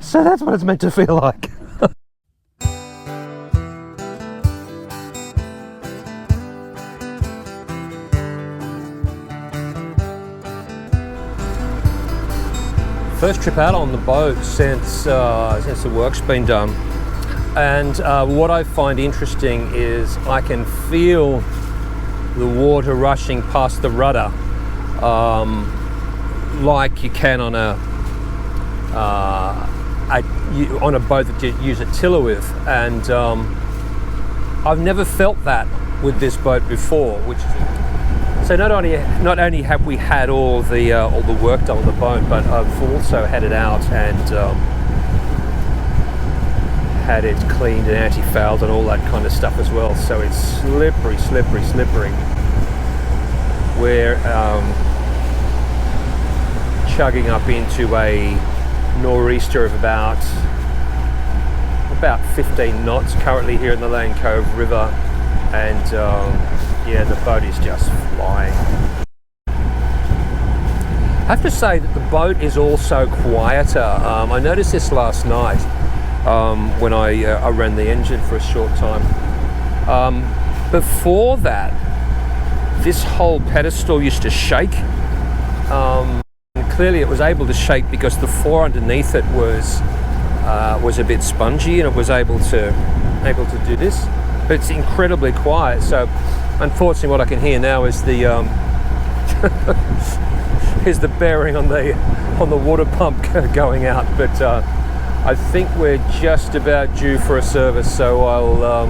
So that's what it's meant to feel like. First trip out on the boat since the work's been done, and what I find interesting is I can feel the water rushing past the rudder, like you can on a boat that you use a tiller with, and I've never felt that with this boat before. So not only have we had all the work done on the boat, but I've also had it out and had it cleaned and anti-fouled and all that kind of stuff as well. So it's slippery. We're chugging up into a nor'easter of about 15 knots currently here in the Lane Cove River, and yeah, the boat is just flying. I have to say that the boat is also quieter. I noticed this last night when I ran the engine for a short time. Before that, this whole pedestal used to shake. And clearly it was able to shake because the floor underneath it was a bit spongy, and it was able to do this. But it's incredibly quiet. So unfortunately what I can hear now is the is the bearing on the water pump going out. But I think we're just about due for a service, so I'll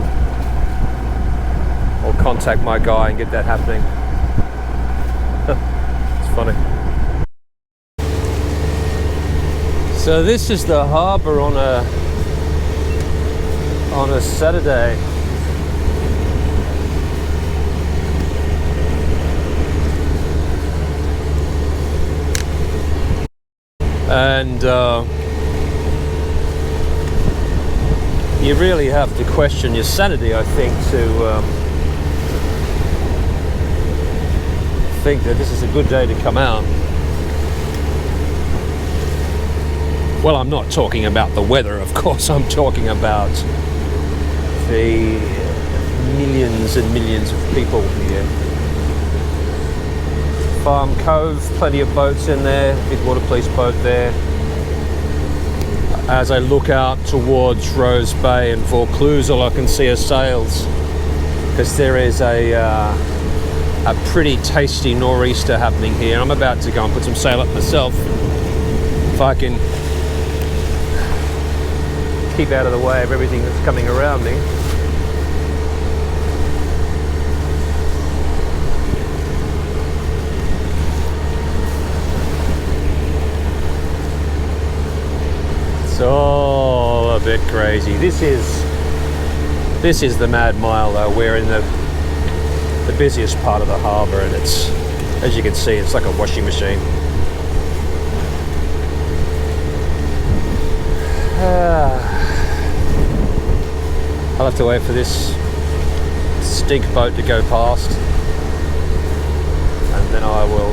contact my guy and get that happening. It's funny. So this is the harbour on a Saturday. And you really have to question your sanity, I think, to think that this is a good day to come out. Well, I'm not talking about the weather, of course. I'm talking about the millions and millions of people here. Farm Cove, plenty of boats in there, big water police boat there. As I look out towards Rose Bay and Vaucluse, all I can see are sails, because there is a pretty tasty nor'easter happening here. I'm about to go and put some sail up myself, if I can keep out of the way of everything that's coming around me. It's all a bit crazy. This is the Mad Mile though. We're in the busiest part of the harbour, and it's, as you can see, it's like a washing machine. I'll have to wait for this stink boat to go past, and then I will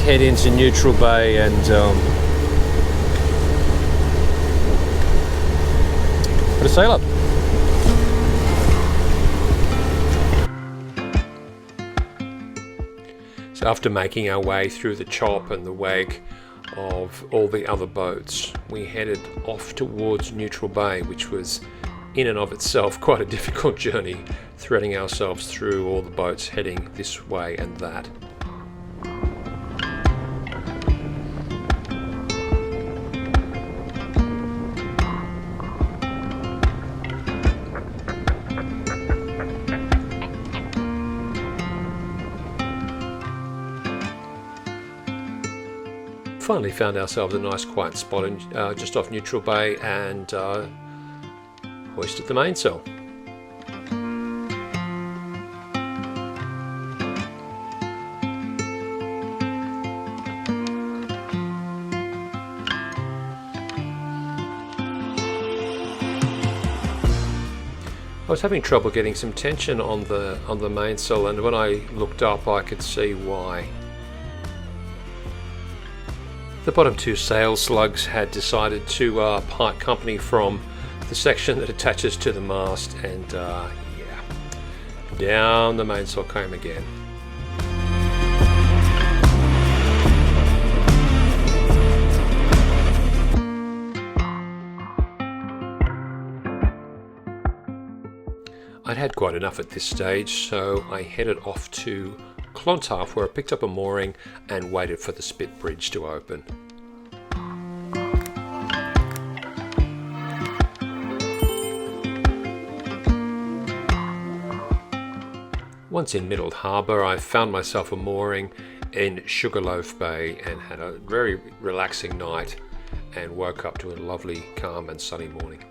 head into Neutral Bay and put a sail up. So after making our way through the chop and the wake of all the other boats, we headed off towards Neutral Bay, which was in and of itself quite a difficult journey, threading ourselves through all the boats heading this way and that. Finally found ourselves a nice quiet spot in, just off Neutral Bay, and hoisted the mainsail. I was having trouble getting some tension on the mainsail, and when I looked up I could see why. The bottom two sail slugs had decided to part company from the section that attaches to the mast, and down the mainsail came again. I'd had quite enough at this stage, so I headed off to Clontarf, where I picked up a mooring and waited for the Spit Bridge to open. Once in Middle Harbour, I found myself a mooring in Sugarloaf Bay and had a very relaxing night and woke up to a lovely, calm and sunny morning.